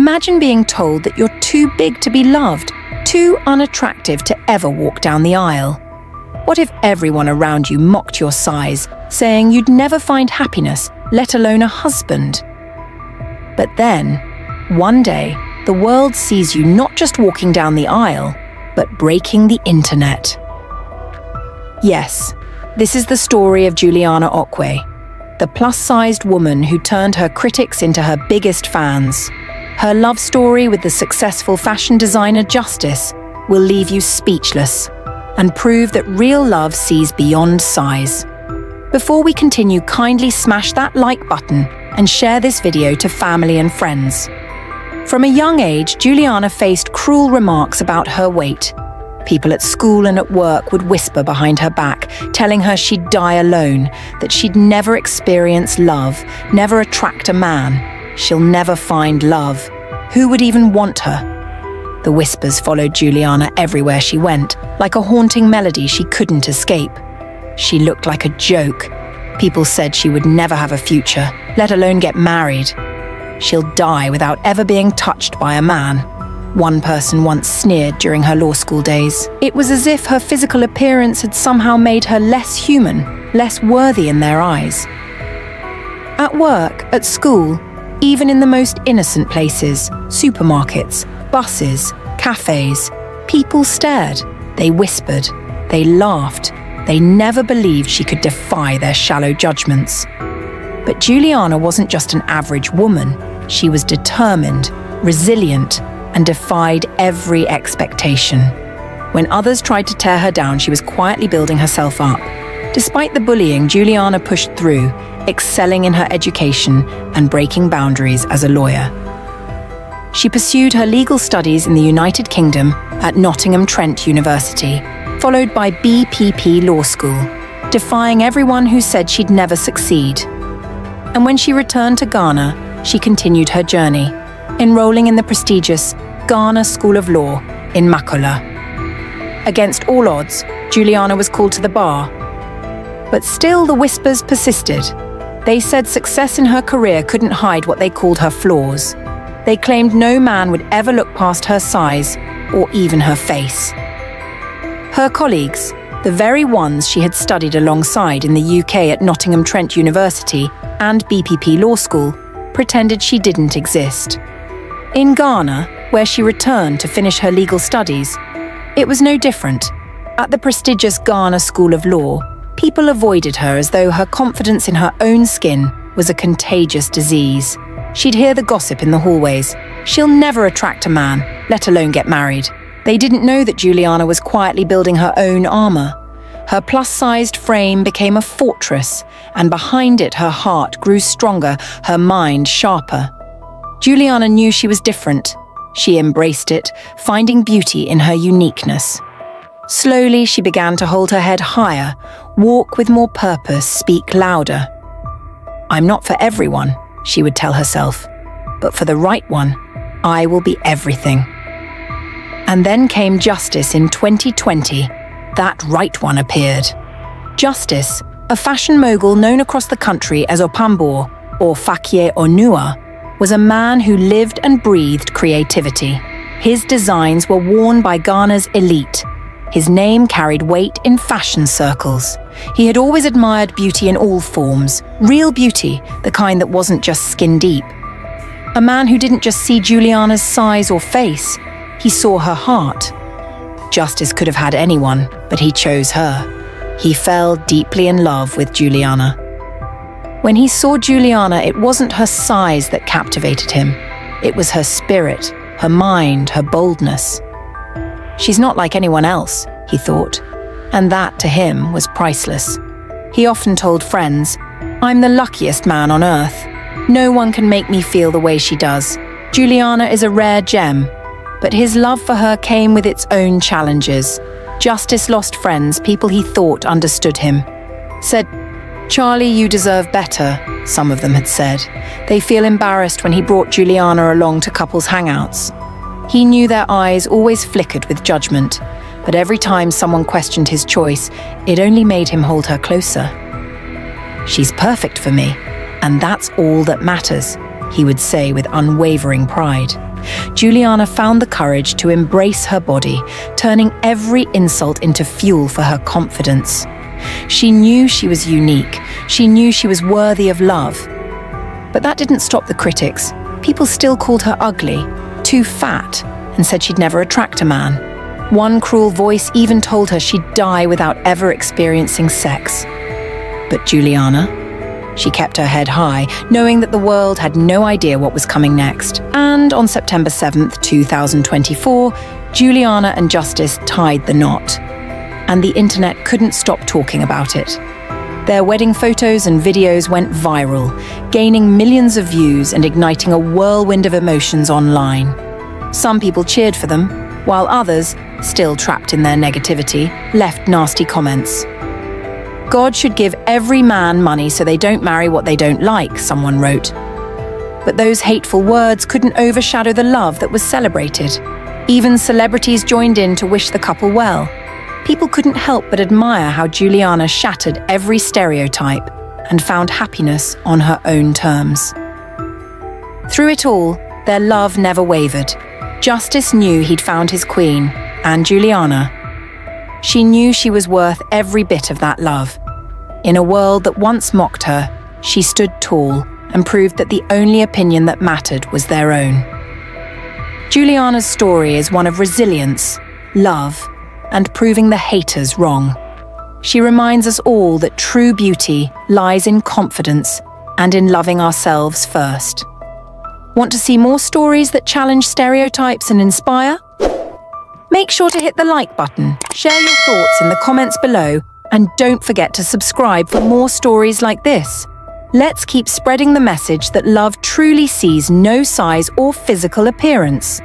Imagine being told that you're too big to be loved, too unattractive to ever walk down the aisle. What if everyone around you mocked your size, saying you'd never find happiness, let alone a husband? But then, one day, the world sees you not just walking down the aisle, but breaking the internet. Yes, this is the story of Juliana Okwei, the plus-sized woman who turned her critics into her biggest fans. Her love story with the successful fashion designer Justice will leave you speechless and prove that real love sees beyond size. Before we continue, kindly smash that like button and share this video to family and friends. From a young age, Juliana faced cruel remarks about her weight. People at school and at work would whisper behind her back, telling her she'd die alone, that she'd never experience love, never attract a man. She'll never find love. Who would even want her? The whispers followed Juliana everywhere she went, like a haunting melody she couldn't escape. She looked like a joke. People said she would never have a future, let alone get married. She'll die without ever being touched by a man. One person once sneered during her law school days. It was as if her physical appearance had somehow made her less human, less worthy in their eyes. At work, at school, even in the most innocent places, supermarkets, buses, cafes, people stared, they whispered, they laughed, they never believed she could defy their shallow judgments. But Juliana wasn't just an average woman, she was determined, resilient, and defied every expectation. When others tried to tear her down, she was quietly building herself up. Despite the bullying, Juliana pushed through, excelling in her education and breaking boundaries as a lawyer. She pursued her legal studies in the United Kingdom at Nottingham-Trent University, followed by BPP Law School, defying everyone who said she'd never succeed. And when she returned to Ghana, she continued her journey, enrolling in the prestigious Ghana School of Law in Makola. Against all odds, Juliana was called to the bar. But still the whispers persisted. They said success in her career couldn't hide what they called her flaws. They claimed no man would ever look past her size or even her face. Her colleagues, the very ones she had studied alongside in the UK at Nottingham-Trent University and BPP Law School, pretended she didn't exist. In Ghana, where she returned to finish her legal studies, it was no different. At the prestigious Ghana School of Law, people avoided her as though her confidence in her own skin was a contagious disease. She'd hear the gossip in the hallways. She'll never attract a man, let alone get married. They didn't know that Juliana was quietly building her own armor. Her plus-sized frame became a fortress, and behind it her heart grew stronger, her mind sharper. Juliana knew she was different. She embraced it, finding beauty in her uniqueness. Slowly, she began to hold her head higher, walk with more purpose, speak louder. "I'm not for everyone," she would tell herself, "but for the right one, I will be everything." And then came Justice in 2020. That right one appeared. Justice, a fashion mogul known across the country as Opambo or Fakye Onua, was a man who lived and breathed creativity. His designs were worn by Ghana's elite. His name carried weight in fashion circles. He had always admired beauty in all forms, real beauty, the kind that wasn't just skin deep. A man who didn't just see Juliana's size or face, he saw her heart. Justice could have had anyone, but he chose her. He fell deeply in love with Juliana. When he saw Juliana, it wasn't her size that captivated him. It was her spirit, her mind, her boldness. She's not like anyone else, he thought, and that, to him, was priceless. He often told friends, "I'm the luckiest man on earth. No one can make me feel the way she does. Juliana is a rare gem." But his love for her came with its own challenges. Justice lost friends, people he thought understood him. Said, "Charlie, you deserve better," some of them had said. They feel embarrassed when he brought Juliana along to couples hangouts. He knew their eyes always flickered with judgment, but every time someone questioned his choice, it only made him hold her closer. "She's perfect for me, and that's all that matters," he would say with unwavering pride. Juliana found the courage to embrace her body, turning every insult into fuel for her confidence. She knew she was unique. She knew she was worthy of love. But that didn't stop the critics. People still called her ugly, too fat, and said she'd never attract a man. One cruel voice even told her she'd die without ever experiencing sex. But Juliana? She kept her head high, knowing that the world had no idea what was coming next. And on September 7th, 2024, Juliana and Justice tied the knot. And the internet couldn't stop talking about it. Their wedding photos and videos went viral, gaining millions of views and igniting a whirlwind of emotions online. Some people cheered for them, while others, still trapped in their negativity, left nasty comments. God should give every man money so they don't marry what they don't like, someone wrote. But those hateful words couldn't overshadow the love that was celebrated. Even celebrities joined in to wish the couple well. People couldn't help but admire how Juliana shattered every stereotype and found happiness on her own terms. Through it all, their love never wavered. Justice knew he'd found his queen, and Juliana. She knew she was worth every bit of that love. In a world that once mocked her, she stood tall and proved that the only opinion that mattered was their own. Juliana's story is one of resilience, love, and proving the haters wrong. She reminds us all that true beauty lies in confidence and in loving ourselves first. Want to see more stories that challenge stereotypes and inspire? Make sure to hit the like button, share your thoughts in the comments below, and don't forget to subscribe for more stories like this. Let's keep spreading the message that love truly sees no size or physical appearance.